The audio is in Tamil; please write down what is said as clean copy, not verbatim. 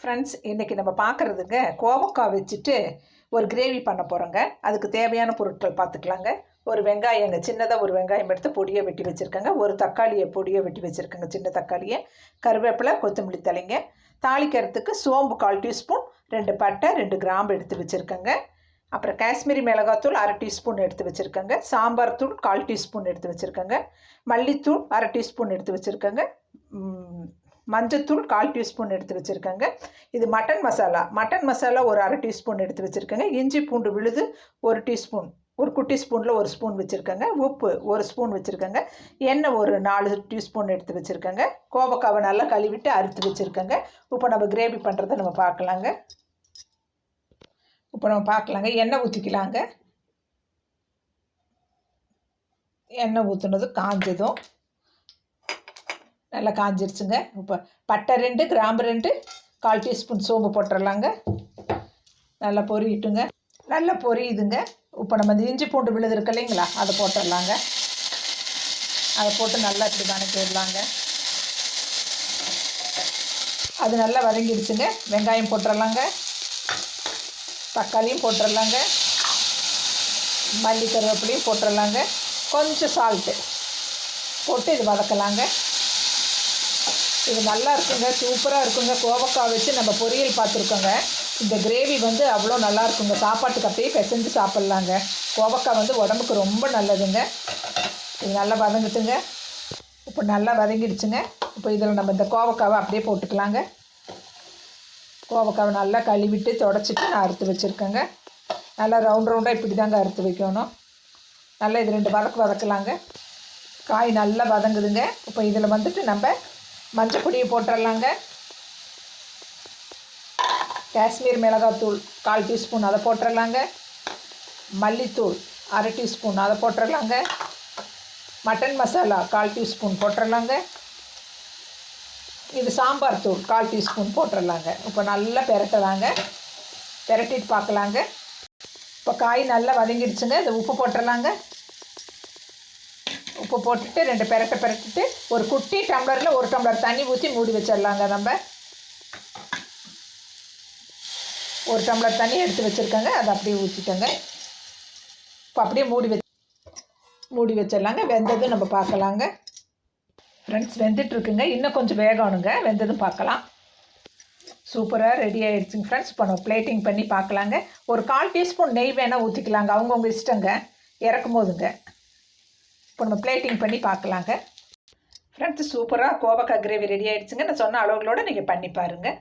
ஃப்ரெண்ட்ஸ், இன்றைக்கி நம்ம பார்க்குறதுங்க கோவக்காய் வச்சுட்டு ஒரு கிரேவி பண்ண போகிறோங்க. அதுக்கு தேவையான பொருட்கள் பார்த்துக்கலாங்க. ஒரு வெங்காயங்க, சின்னதாக ஒரு வெங்காயம் எடுத்து பொடியை வெட்டி வச்சுருக்கேங்க. ஒரு தக்காளியை பொடியை வெட்டி வச்சுருக்கேங்க, சின்ன தக்காளியை. கருவேப்பிலை, கொத்தமல்லி தலைங்க. தாளிக்கிறதுக்கு சோம்பு 1/4 டீஸ்பூன், 2 பட்டை, 2 கிராம்பு எடுத்து வச்சுருக்கேங்க. அப்புறம் காஷ்மீரி மிளகாத்தூள் 1/2 டீஸ்பூன் எடுத்து வச்சுருக்கேங்க. சாம்பார் தூள் 1/4 டீஸ்பூன் எடுத்து வச்சுருக்கேங்க. மல்லித்தூள் 1/2 டீஸ்பூன் எடுத்து வச்சுருக்கேங்க. மஞ்சத்தூள் 1/4 டீஸ்பூன் எடுத்து வச்சுருக்கேங்க. இது மட்டன் மசாலா ஒரு 1/2 டீஸ்பூன் எடுத்து வச்சுருக்கேங்க. இஞ்சி பூண்டு விழுது 1 டீஸ்பூன், ஒரு குட்டி ஸ்பூனில் 1 ஸ்பூன் வச்சுருக்கேங்க. உப்பு 1 ஸ்பூன் வச்சுருக்கேங்க. எண்ணெய் ஒரு 4 டீஸ்பூன் எடுத்து வச்சுருக்கேங்க. கோவக்காவை நல்லா கழுவிட்டு அறுத்து வச்சுருக்கேங்க. இப்போ நம்ம கிரேவி பண்ணுறதை நம்ம பார்க்கலாங்க. எண்ணெய் ஊற்றிக்கலாங்க. எண்ணெய் ஊற்றுனது காஞ்சதும் நல்லா காஞ்சிருச்சுங்க. இப்போ பட்டை 2, கிராம்பு 2, 1/4 டீஸ்பூன் சோம்பு போட்டுடலாங்க. நல்லா பொரியிட்டுங்க. நல்லா பொரியுதுங்க. இப்போ நம்ம இந்த இஞ்சி பூண்டு விழுது இருக்கு இல்லைங்களா, அதை போட்டுடலாங்க. அதை போட்டு நல்லா இப்படி வதக்கி விடலாங்க. அது நல்லா வதங்கிடுச்சுங்க. வெங்காயம் போட்டுடலாங்க. தக்காளியும் போட்டுடலாங்க. மல்லி கருவேப்பிலையும் போட்டுடலாங்க. கொஞ்சம் சால்ட்டு போட்டு இது வதக்கலாங்க. இது நல்லா இருக்குங்க, சூப்பராக இருக்குங்க. கோவக்காய் வச்சு நம்ம பொரியல் பார்த்துருக்கோங்க. இந்த கிரேவி அவ்வளோ நல்லா இருக்குங்க. சாப்பாட்டுக்கு அப்படியே பிசைஞ்சு சாப்பிட்லாங்க. கோவக்காய் உடம்புக்கு ரொம்ப நல்லதுங்க. இது நல்லா வதங்கிட்டுங்க. இப்போ நல்லா வதங்கிடுச்சுங்க. இப்போ இதில் நம்ம இந்த கோவக்காவை அப்படியே போட்டுக்கலாங்க. கோவக்காவை நல்லா கழுவிட்டு தொடச்சிட்டு நான் அறுத்து வச்சுருக்கேங்க. நல்லா ரவுண்டாக இப்படி தாங்க அறுத்து வைக்கணும். நல்லா இது 2 வதக்கலாங்க. காய் நல்லா வதங்குதுங்க. இப்போ இதில் நம்ம மஞ்சள் பொடியை போட்டுடலாங்க. காஷ்மீர் மிளகாத்தூள் 1/4 டீஸ்பூன் அதை போட்டுடலாங்க. மல்லித்தூள் 1/2 டீஸ்பூன் அதை போட்டுடலாங்க. மட்டன் மசாலா 1/4 டீஸ்பூன் போட்டுடலாங்க. இது சாம்பார் தூள் 1/4 டீஸ்பூன் போட்டுடலாங்க. இப்போ நல்லா பெரட்டலாங்க. பெரட்டிட்டு பார்க்கலாங்க. இப்போ காய் நல்லா வதங்கிடுச்சுங்க. இந்த உப்பு போட்டுடலாங்க. உப்பு போட்டுட்டு 2 பெரட்டிட்டு ஒரு குட்டி டம்ளரில் 1 டம்ளர் தண்ணி ஊற்றி மூடி வச்சிடலாங்க. நம்ம 1 டம்ளர் தண்ணி எடுத்து வச்சுருக்கேங்க. அதை அப்படியே ஊற்றிட்டோங்க. இப்போ அப்படியே மூடி வச்சிடலாங்க. வெந்ததும் நம்ம பார்க்கலாங்க. ஃப்ரெண்ட்ஸ், வெந்துட்டுருக்குங்க. இன்னும் கொஞ்சம் வேகணுங்க. வெந்ததும் பார்க்கலாம். சூப்பராக ரெடி ஆகிடுச்சுங்க ஃப்ரெண்ட்ஸ். இப்போ நம்ம பிளேட்டிங் பண்ணி பார்க்கலாங்க. ஒரு 1/4 டீஸ்பூன் நெய் வேணால் ஊற்றிக்கலாங்க, அவங்கவுங்க இஷ்டங்க. இறக்கும் போதுங்க. இப்போ நம்ம பிளேட்டிங் பண்ணி பார்க்கலாங்க. ஃப்ரெண்ட்ஸ், சூப்பராக கோவக்காய் கிரேவி ரெடி ஆகிடுச்சுங்க. நான் சொன்ன அளவுகளோடு நீங்கள் பண்ணி பாருங்கள்.